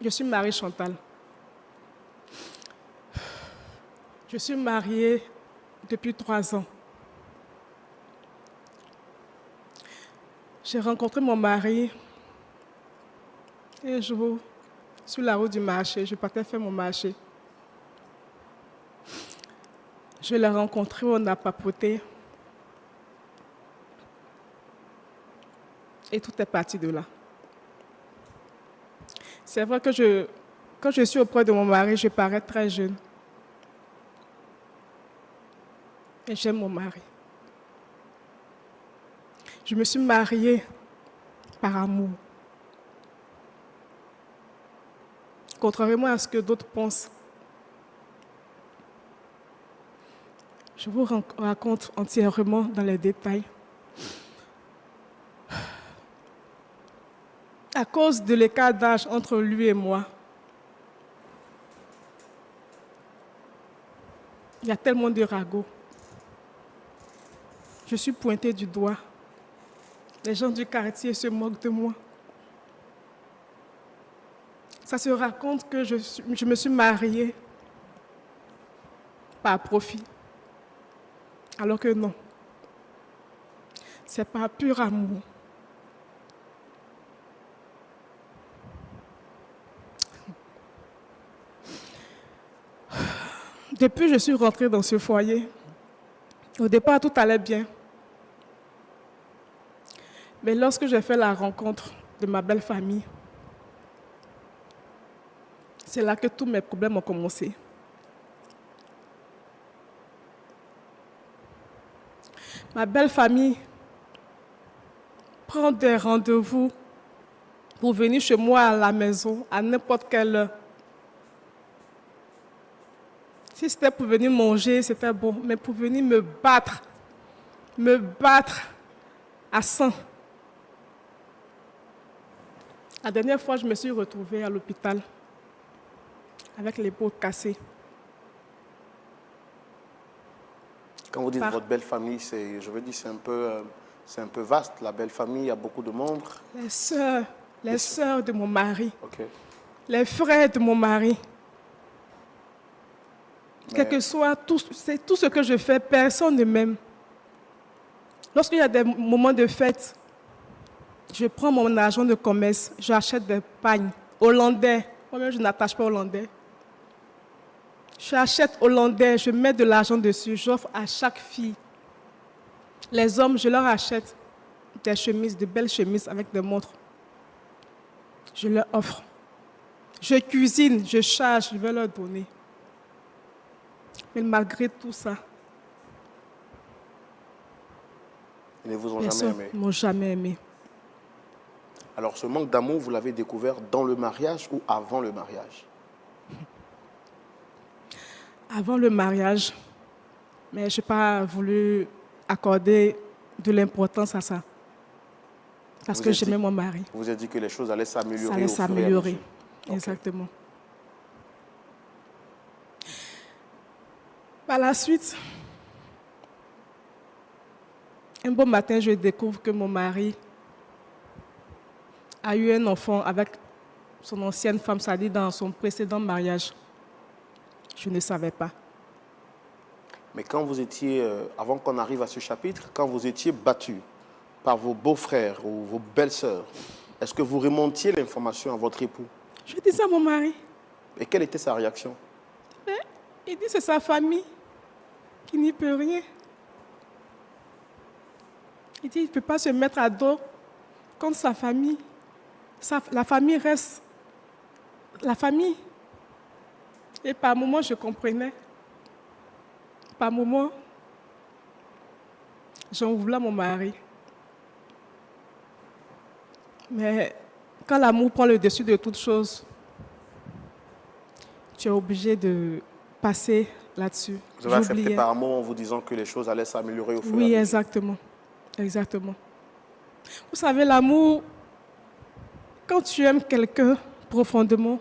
Je suis Marie-Chantal. Je suis mariée depuis 3 ans. J'ai rencontré mon mari un jour sur la route du marché. Je partais faire mon marché. Je l'ai rencontré, on a papoté. Et tout est parti de là. C'est vrai que quand je suis auprès de mon mari, je parais très jeune. Et j'aime mon mari. Je me suis mariée par amour. Contrairement à ce que d'autres pensent. Je vous raconte entièrement dans les détails. À cause de l'écart d'âge entre lui et moi, il y a tellement de ragots. Je suis pointée du doigt. Les gens du quartier se moquent de moi. Ça se raconte que je me suis mariée par profit. Alors que non. C'est par pur amour. Depuis que je suis rentrée dans ce foyer, au départ, tout allait bien. Mais lorsque j'ai fait la rencontre de ma belle famille, c'est là que tous mes problèmes ont commencé. Ma belle famille prend des rendez-vous pour venir chez moi à la maison à n'importe quelle heure. Si c'était pour venir manger, c'était bon, mais pour venir me battre à 100. La dernière fois, je me suis retrouvée à l'hôpital avec l'épaule cassée. Quand vous dites votre belle famille, je veux dire, c'est un peu vaste. La belle famille, il y a beaucoup de membres. Les sœurs de mon mari. Okay. Les frères de mon mari. Quel que soit tout ce que je fais, personne ne m'aime. Lorsqu'il y a des moments de fête, je prends mon argent de commerce, j'achète des pagnes hollandais. Moi-même, je n'attache pas hollandais. J'achète hollandais, je mets de l'argent dessus, j'offre à chaque fille. Les hommes, je leur achète des chemises, de belles chemises avec des montres. Je leur offre. Je cuisine, je charge, je vais leur donner. Mais malgré tout ça, ils ne vous ont jamais aimé. Ils ne m'ont jamais aimé. Alors, ce manque d'amour, vous l'avez découvert dans le mariage ou avant le mariage? Avant le mariage, mais je n'ai pas voulu accorder de l'importance à ça. Parce que j'aimais mon mari. Vous avez dit que les choses allaient s'améliorer. Ça allait s'améliorer, exactement. Par la suite, un beau matin, je découvre que mon mari a eu un enfant avec son ancienne femme, c'est-à-dire dans son précédent mariage. Je ne savais pas. Mais quand vous étiez, avant qu'on arrive à ce chapitre, quand vous étiez battu par vos beaux-frères ou vos belles-sœurs, est-ce que vous remontiez l'information à votre époux? Je dis ça à mon mari. Et quelle était sa réaction? Il dit que c'est sa famille qui n'y peut rien. Il dit qu'il ne peut pas se mettre à dos contre sa famille. La famille reste la famille. Et par moments, je comprenais. Par moments, j'en voulais à mon mari. Mais quand l'amour prend le dessus de toute chose, tu es obligé de passer là-dessus. Vous avez accepté par amour en vous disant que les choses allaient s'améliorer au fur et à mesure. Oui, exactement. Exactement. Vous savez, l'amour, quand tu aimes quelqu'un profondément,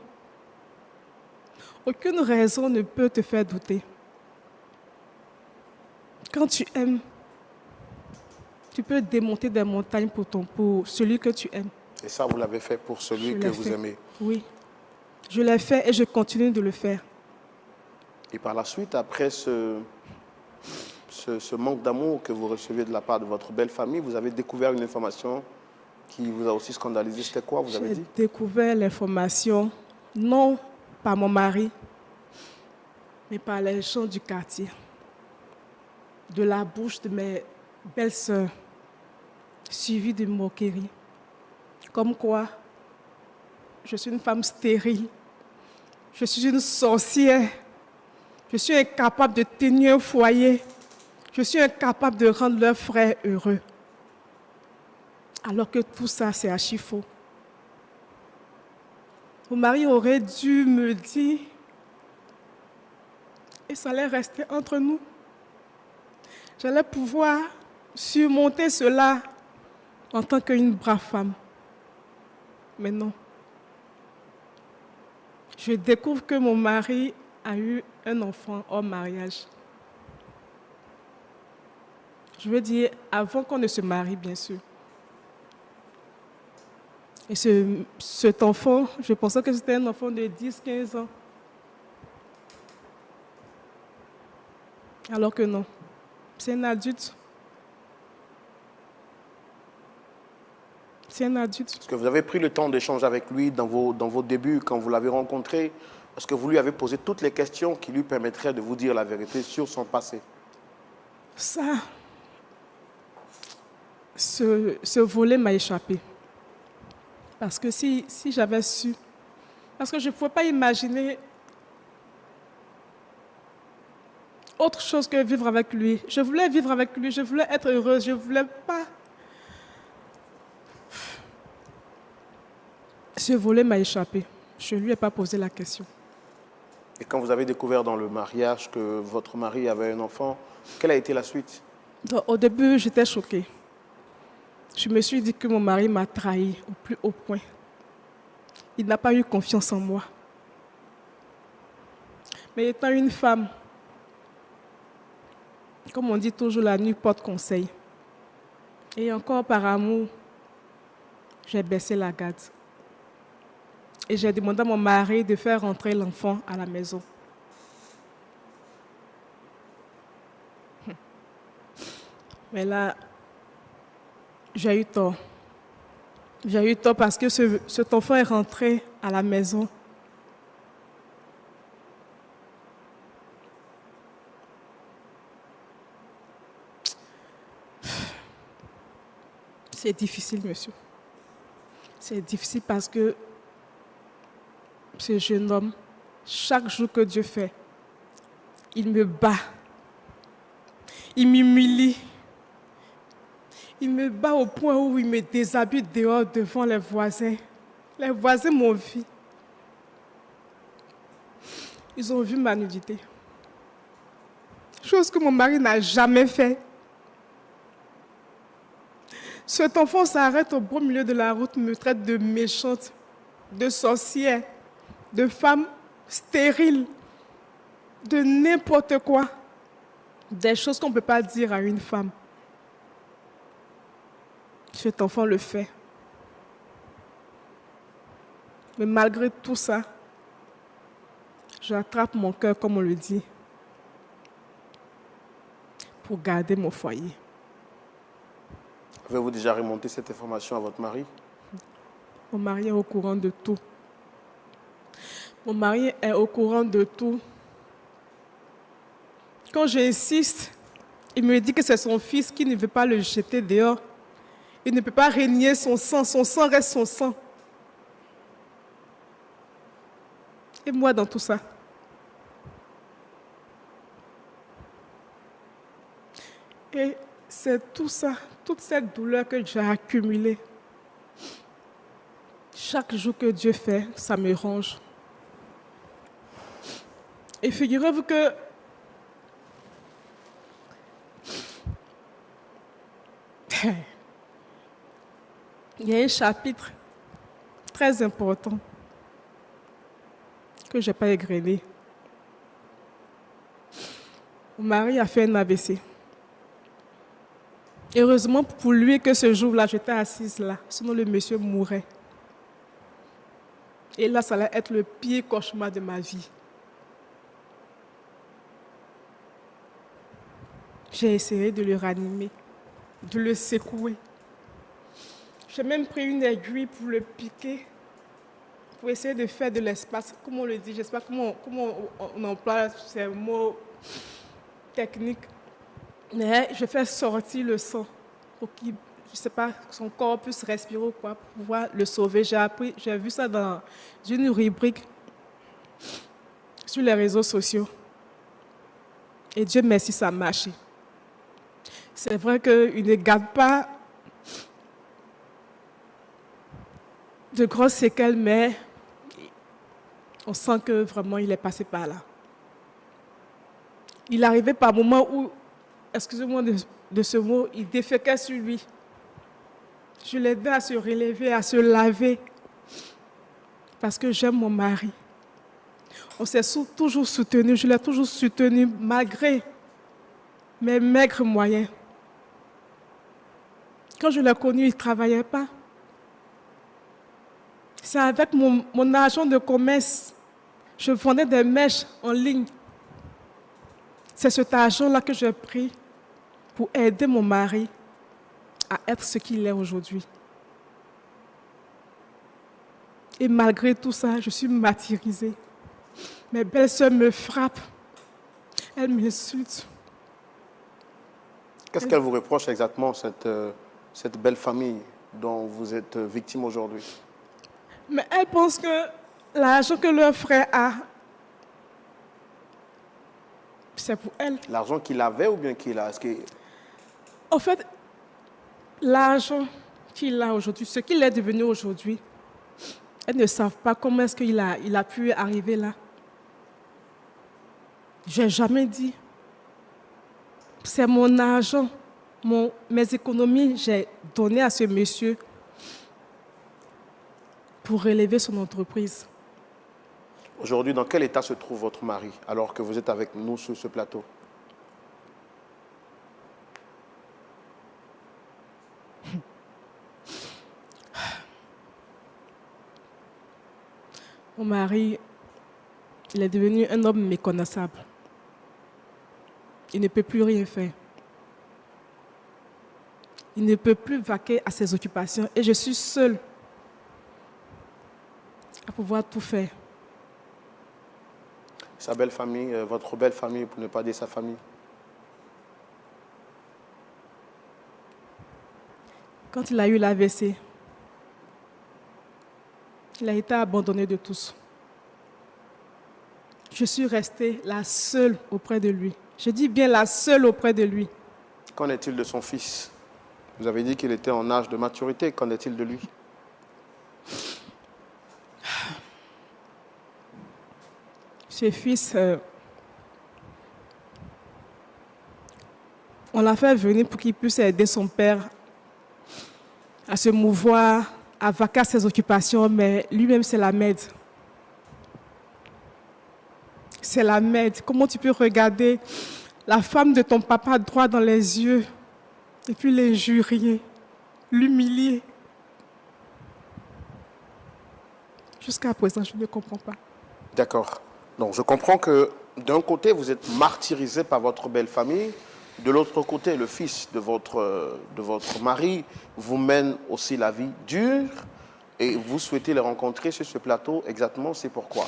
aucune raison ne peut te faire douter. Quand tu aimes, tu peux démonter des montagnes pour celui que tu aimes. Et ça, vous l'avez fait pour celui que vous aimez. Oui. Je l'ai fait et je continue de le faire. Et par la suite, après ce manque d'amour que vous recevez de la part de votre belle famille, vous avez découvert une information qui vous a aussi scandalisé. C'était quoi, vous avez J'ai dit? découvert l'information, non par mon mari, mais par les gens du quartier, de la bouche de mes belles-sœurs, suivie de moqueries. Comme quoi, je suis une femme stérile, je suis une sorcière, je suis incapable de tenir un foyer, je suis incapable de rendre leurs frères heureux. Alors que tout ça, c'est archi faux. Mon mari aurait dû me dire, et ça allait rester entre nous. J'allais pouvoir surmonter cela en tant qu'une brave femme. Mais non. Je découvre que mon mari a eu un enfant hors mariage. Je veux dire, avant qu'on ne se marie, bien sûr. Et cet enfant, je pensais que c'était un enfant de 10-15 ans. Alors que non, c'est un adulte. C'est un adulte. Est-ce que vous avez pris le temps d'échanger avec lui dans vos débuts, quand vous l'avez rencontré? Est-ce que vous lui avez posé toutes les questions qui lui permettraient de vous dire la vérité sur son passé? Ça, ce volet m'a échappé. Parce que si j'avais su, parce que je ne pouvais pas imaginer autre chose que vivre avec lui. Je voulais vivre avec lui, je voulais être heureuse, je ne voulais pas. Ce volet m'a échappé. Je ne lui ai pas posé la question. Et quand vous avez découvert dans le mariage que votre mari avait un enfant, quelle a été la suite? Donc, au début, j'étais choquée. Je me suis dit que mon mari m'a trahi au plus haut point. Il n'a pas eu confiance en moi. Mais étant une femme, comme on dit toujours, la nuit porte conseil. Et encore par amour, j'ai baissé la garde. Et j'ai demandé à mon mari de faire rentrer l'enfant à la maison. Mais là, j'ai eu tort. J'ai eu tort parce que cet enfant est rentré à la maison. C'est difficile, monsieur. C'est difficile parce que ce jeune homme, chaque jour que Dieu fait, il me bat. Il m'humilie. Il me bat au point où il me déshabille dehors devant les voisins. Les voisins m'ont vu. Ils ont vu ma nudité. Chose que mon mari n'a jamais fait. Cet enfant s'arrête au beau milieu de la route, me traite de méchante, de sorcière, de femme stérile, de n'importe quoi. Des choses qu'on ne peut pas dire à une femme. Cet enfant le fait. Mais malgré tout ça, j'attrape mon cœur, comme on le dit, pour garder mon foyer. Avez-vous déjà remonté cette information à votre mari? Mon mari est au courant de tout. Mon mari est au courant de tout. Quand j'insiste, il me dit que c'est son fils qui ne veut pas le jeter dehors. Il ne peut pas régner son sang reste son sang. Et moi dans tout ça? Et c'est tout ça, toute cette douleur que j'ai accumulée. Chaque jour que Dieu fait, ça me ronge. Et figurez-vous que il y a un chapitre très important que je n'ai pas égrené. Mon mari a fait un AVC. Heureusement pour lui que ce jour-là, j'étais assise là, sinon le monsieur mourrait. Et là, ça allait être le pire cauchemar de ma vie. J'ai essayé de le ranimer, de le secouer. J'ai même pris une aiguille pour le piquer, pour essayer de faire de l'espace. Comme on le dit, je ne sais pas comment on emploie ces mots techniques. Mais je fais sortir le sang pour qu'il, je sais pas, son corps puisse respirer ou quoi, pour pouvoir le sauver. J'ai vu ça dans une rubrique sur les réseaux sociaux. Et Dieu merci, ça a marché. C'est vrai qu'il ne garde pas de grosses séquelles, mais on sent que vraiment il est passé par là. Il arrivait par moments où, excusez-moi de ce mot, il déféquait sur lui. Je l'aidais à se relever, à se laver, parce que j'aime mon mari. On s'est toujours soutenu, je l'ai toujours soutenu malgré mes maigres moyens. Quand je l'ai connu, il ne travaillait pas. C'est avec mon argent de commerce, je vendais des mèches en ligne. C'est cet argent-là que j'ai pris pour aider mon mari à être ce qu'il est aujourd'hui. Et malgré tout ça, je suis martyrisée. Mes belles-sœurs me frappent. Elles m'insultent. Qu'est-ce qu'elle vous reproche exactement, cette belle famille dont vous êtes victime aujourd'hui? Mais elles pensent que l'argent que leur frère a, c'est pour elle. L'argent qu'il avait ou bien qu'il a? En fait, l'argent qu'il a aujourd'hui, ce qu'il est devenu aujourd'hui, elles ne savent pas comment est-ce qu'il a pu arriver là. Je n'ai jamais dit. C'est mon argent, mes économies, j'ai donné à ce monsieur pour relever son entreprise. Aujourd'hui, dans quel état se trouve votre mari alors que vous êtes avec nous sur ce plateau? Mon mari, il est devenu un homme méconnaissable. Il ne peut plus rien faire. Il ne peut plus vaquer à ses occupations et je suis seule à pouvoir tout faire. Sa belle famille, votre belle famille, pour ne pas dire sa famille? Quand il a eu l'AVC, il a été abandonné de tous. Je suis restée la seule auprès de lui. Je dis bien la seule auprès de lui. Qu'en est-il de son fils? Vous avez dit qu'il était en âge de maturité. Qu'en est-il de lui? Ce fils, on l'a fait venir pour qu'il puisse aider son père à se mouvoir, à vaquer à ses occupations, mais lui-même, c'est la merde. C'est la merde. Comment tu peux regarder la femme de ton papa droit dans les yeux et puis l'injurier, l'humilier? Jusqu'à présent, je ne comprends pas. D'accord. Donc, je comprends que d'un côté, vous êtes martyrisé par votre belle famille. De l'autre côté, le fils de votre mari vous mène aussi la vie dure et vous souhaitez les rencontrer sur ce plateau. Exactement, c'est pourquoi?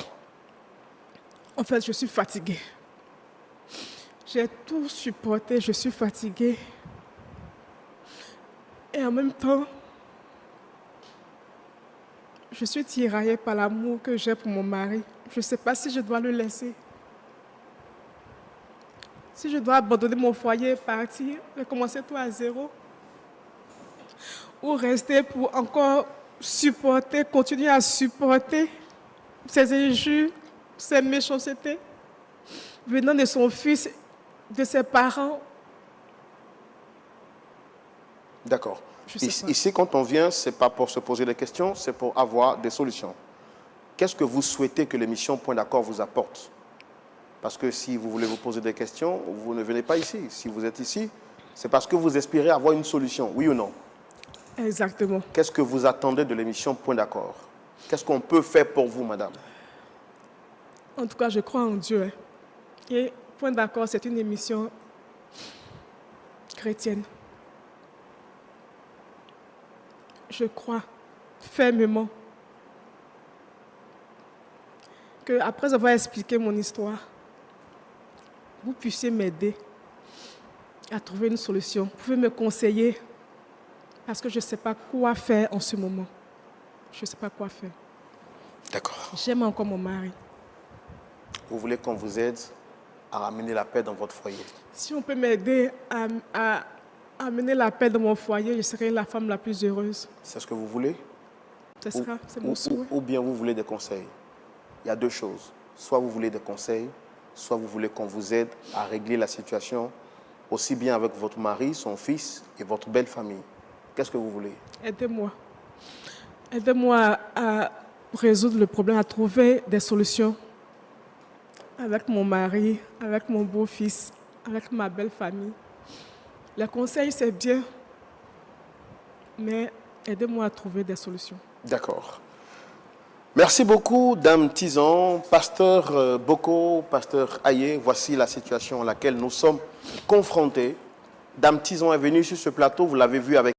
En fait, je suis fatiguée. J'ai tout supporté, je suis fatiguée. Et en même temps, je suis tiraillée par l'amour que j'ai pour mon mari. Je ne sais pas si je dois le laisser. Si je dois abandonner mon foyer et partir, recommencer tout à zéro. Ou rester pour encore supporter, continuer à supporter ces injures, ces méchancetés venant de son fils, de ses parents. D'accord. Ici, quand on vient, ce n'est pas pour se poser des questions, c'est pour avoir des solutions. Qu'est-ce que vous souhaitez que l'émission Point d'accord vous apporte? Parce que si vous voulez vous poser des questions, vous ne venez pas ici. Si vous êtes ici, c'est parce que vous espérez avoir une solution, oui ou non? Exactement. Qu'est-ce que vous attendez de l'émission Point d'accord? Qu'est-ce qu'on peut faire pour vous, madame? En tout cas, je crois en Dieu. Et Point d'accord, c'est une émission chrétienne. Je crois fermement que, après avoir expliqué mon histoire, vous puissiez m'aider à trouver une solution. Vous pouvez me conseiller parce que je ne sais pas quoi faire en ce moment. Je ne sais pas quoi faire. D'accord. J'aime encore mon mari. Vous voulez qu'on vous aide à ramener la paix dans votre foyer? Si on peut m'aider à amener la paix dans mon foyer, je serai la femme la plus heureuse. C'est ce que vous voulez? C'est mon souhait. Ou bien vous voulez des conseils? Il y a deux choses. Soit vous voulez des conseils, soit vous voulez qu'on vous aide à régler la situation aussi bien avec votre mari, son fils et votre belle famille. Qu'est-ce que vous voulez? Aidez-moi. Aidez-moi à résoudre le problème, à trouver des solutions avec mon mari, avec mon beau-fils, avec ma belle famille. Les conseils, c'est bien, mais aidez-moi à trouver des solutions. D'accord. Merci beaucoup, Dame Tison, Pasteur Boko, Pasteur Aye. Voici la situation à laquelle nous sommes confrontés. Dame Tison est venue sur ce plateau, vous l'avez vu avec